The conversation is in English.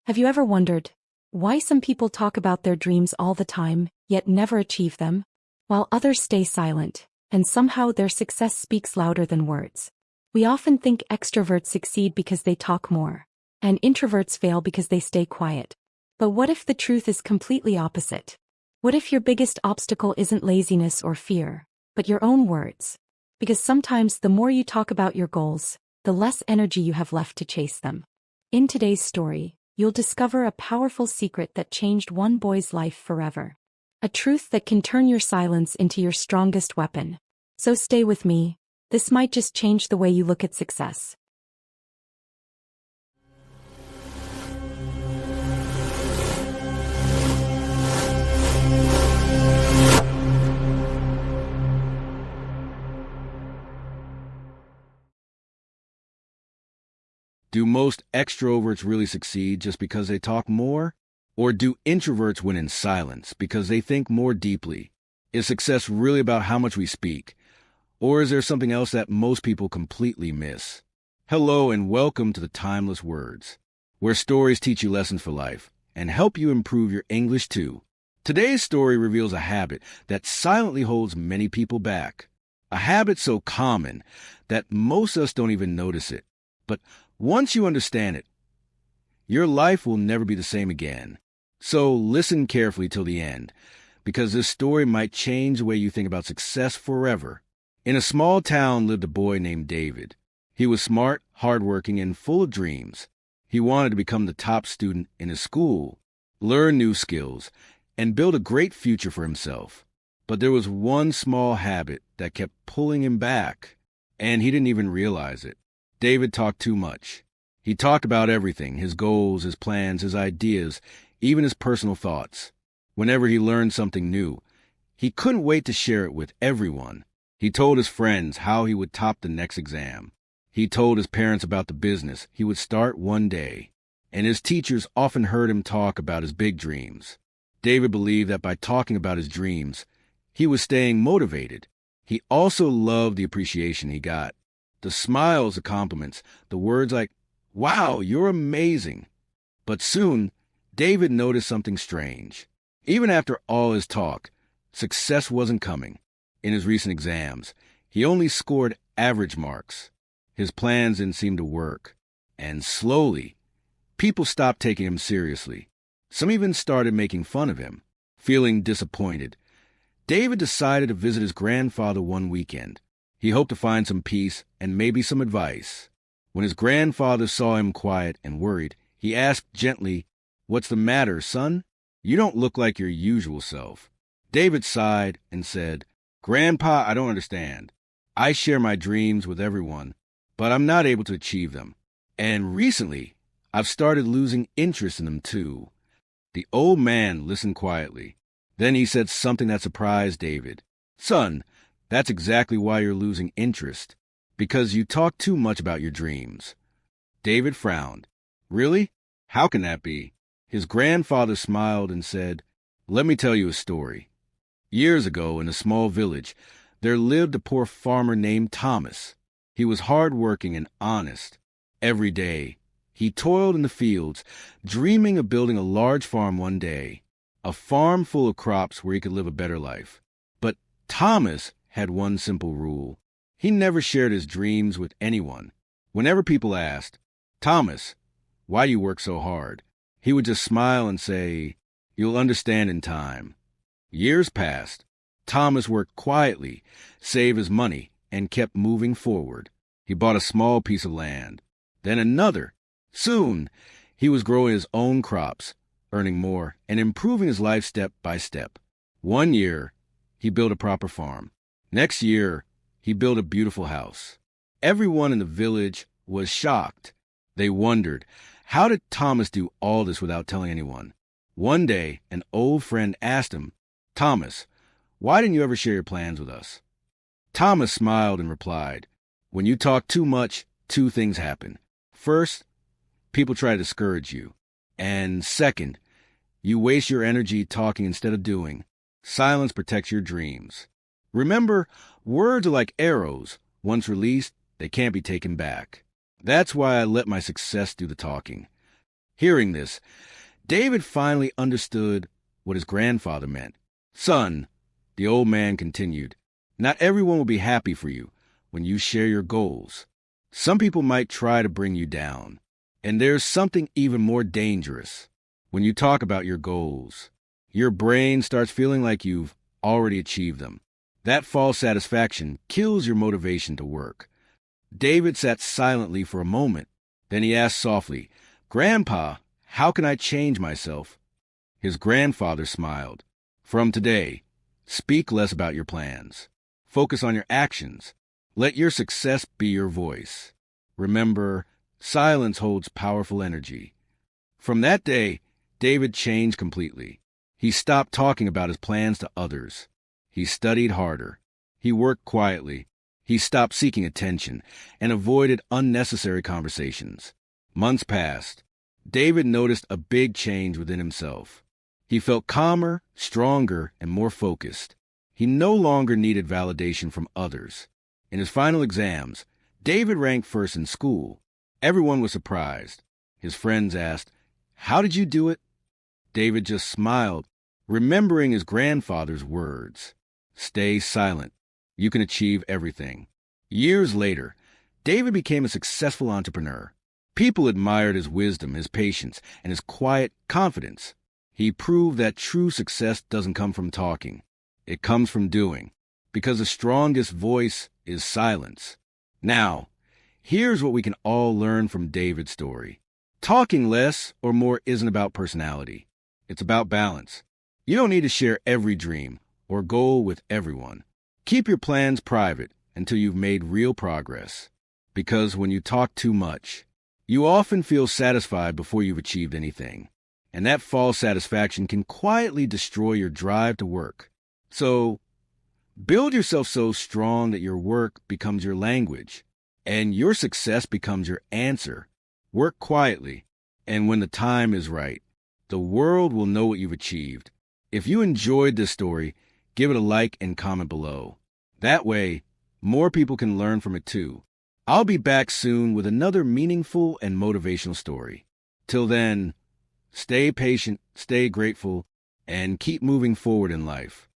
Have you ever wondered why some people talk about their dreams all the time, yet never achieve them, while others stay silent, and somehow their success speaks louder than words? We often think extroverts succeed because they talk more, and introverts fail because they stay quiet. But what if the truth is completely opposite? What if your biggest obstacle isn't laziness or fear, but your own words? Because sometimes the more you talk about your goals, the less energy you have left to chase them. In today's story, you'll discover a powerful secret that changed one boy's life forever. A truth that can turn your silence into your strongest weapon. So stay with me. This might just change the way you look at success. Do most extroverts really succeed just because they talk more? Or do introverts win in silence because they think more deeply? Is success really about how much we speak? Or is there something else that most people completely miss? Hello and welcome to the Timeless Words, where stories teach you lessons for life and help you improve your English too. Today's story reveals a habit that silently holds many people back. A habit so common that most of us don't even notice it. But once you understand it, your life will never be the same again. So listen carefully till the end, because this story might change the way you think about success forever. In a small town lived a boy named David. He was smart, hardworking, and full of dreams. He wanted to become the top student in his school, learn new skills, and build a great future for himself. But there was one small habit that kept pulling him back, and he didn't even realize it. David talked too much. He talked about everything, his goals, his plans, his ideas, even his personal thoughts. Whenever he learned something new, he couldn't wait to share it with everyone. He told his friends how he would top the next exam. He told his parents about the business he would start one day. And his teachers often heard him talk about his big dreams. David believed that by talking about his dreams, he was staying motivated. He also loved the appreciation he got. The smiles, the compliments, the words like, "Wow, you're amazing." But soon, David noticed something strange. Even after all his talk, success wasn't coming. In his recent exams, he only scored average marks. His plans didn't seem to work. And slowly, people stopped taking him seriously. Some even started making fun of him. Feeling disappointed, David decided to visit his grandfather one weekend. He hoped to find some peace and maybe some advice. When his grandfather saw him quiet and worried, he asked gently, "What's the matter, son? You don't look like your usual self." David sighed and said, "Grandpa, I don't understand. I share my dreams with everyone, but I'm not able to achieve them. And recently, I've started losing interest in them too." The old man listened quietly. Then he said something that surprised David. "Son, that's exactly why you're losing interest, because you talk too much about your dreams." David frowned. "Really? How can that be?" His grandfather smiled and said, "Let me tell you a story. Years ago, in a small village, there lived a poor farmer named Thomas. He was hard-working and honest. Every day, he toiled in the fields, dreaming of building a large farm one day, a farm full of crops where he could live a better life. But Thomas had one simple rule. He never shared his dreams with anyone. Whenever people asked, "Thomas, why do you work so hard?" he would just smile and say, "You'll understand in time." Years passed. Thomas worked quietly, saved his money, and kept moving forward. He bought a small piece of land, then another. Soon, he was growing his own crops, earning more, and improving his life step by step. One year, he built a proper farm. Next year, he built a beautiful house. Everyone in the village was shocked. They wondered, how did Thomas do all this without telling anyone? One day, an old friend asked him, "Thomas, why didn't you ever share your plans with us?" Thomas smiled and replied, "When you talk too much, two things happen. First, people try to discourage you. And second, you waste your energy talking instead of doing. Silence protects your dreams. Remember, words are like arrows. Once released, they can't be taken back. That's why I let my success do the talking. Hearing this, David finally understood what his grandfather meant. "Son," the old man continued, "not everyone will be happy for you when you share your goals. Some people might try to bring you down. And there's something even more dangerous. When you talk about your goals, your brain starts feeling like you've already achieved them. That false satisfaction kills your motivation to work." David sat silently for a moment. Then he asked softly, "Grandpa, how can I change myself?" His grandfather smiled. "From today, speak less about your plans. Focus on your actions. Let your success be your voice. Remember, silence holds powerful energy." From that day, David changed completely. He stopped talking about his plans to others. He studied harder. He worked quietly. He stopped seeking attention and avoided unnecessary conversations. Months passed. David noticed a big change within himself. He felt calmer, stronger, and more focused. He no longer needed validation from others. In his final exams, David ranked first in school. Everyone was surprised. His friends asked, "How did you do it?" David just smiled, remembering his grandfather's words. "Stay silent. You can achieve everything." Years later, David became a successful entrepreneur. People admired his wisdom, his patience, and his quiet confidence. He proved that true success doesn't come from talking. It comes from doing, because the strongest voice is silence. Now, here's what we can all learn from David's story. Talking less or more isn't about personality. It's about balance. You don't need to share every dream or goal with everyone. Keep your plans private until you've made real progress. Because when you talk too much, you often feel satisfied before you've achieved anything. And that false satisfaction can quietly destroy your drive to work. So, build yourself so strong that your work becomes your language, and your success becomes your answer. Work quietly, and when the time is right, the world will know what you've achieved. If you enjoyed this story, give it a like and comment below. That way, more people can learn from it too. I'll be back soon with another meaningful and motivational story. Till then, stay patient, stay grateful, and keep moving forward in life.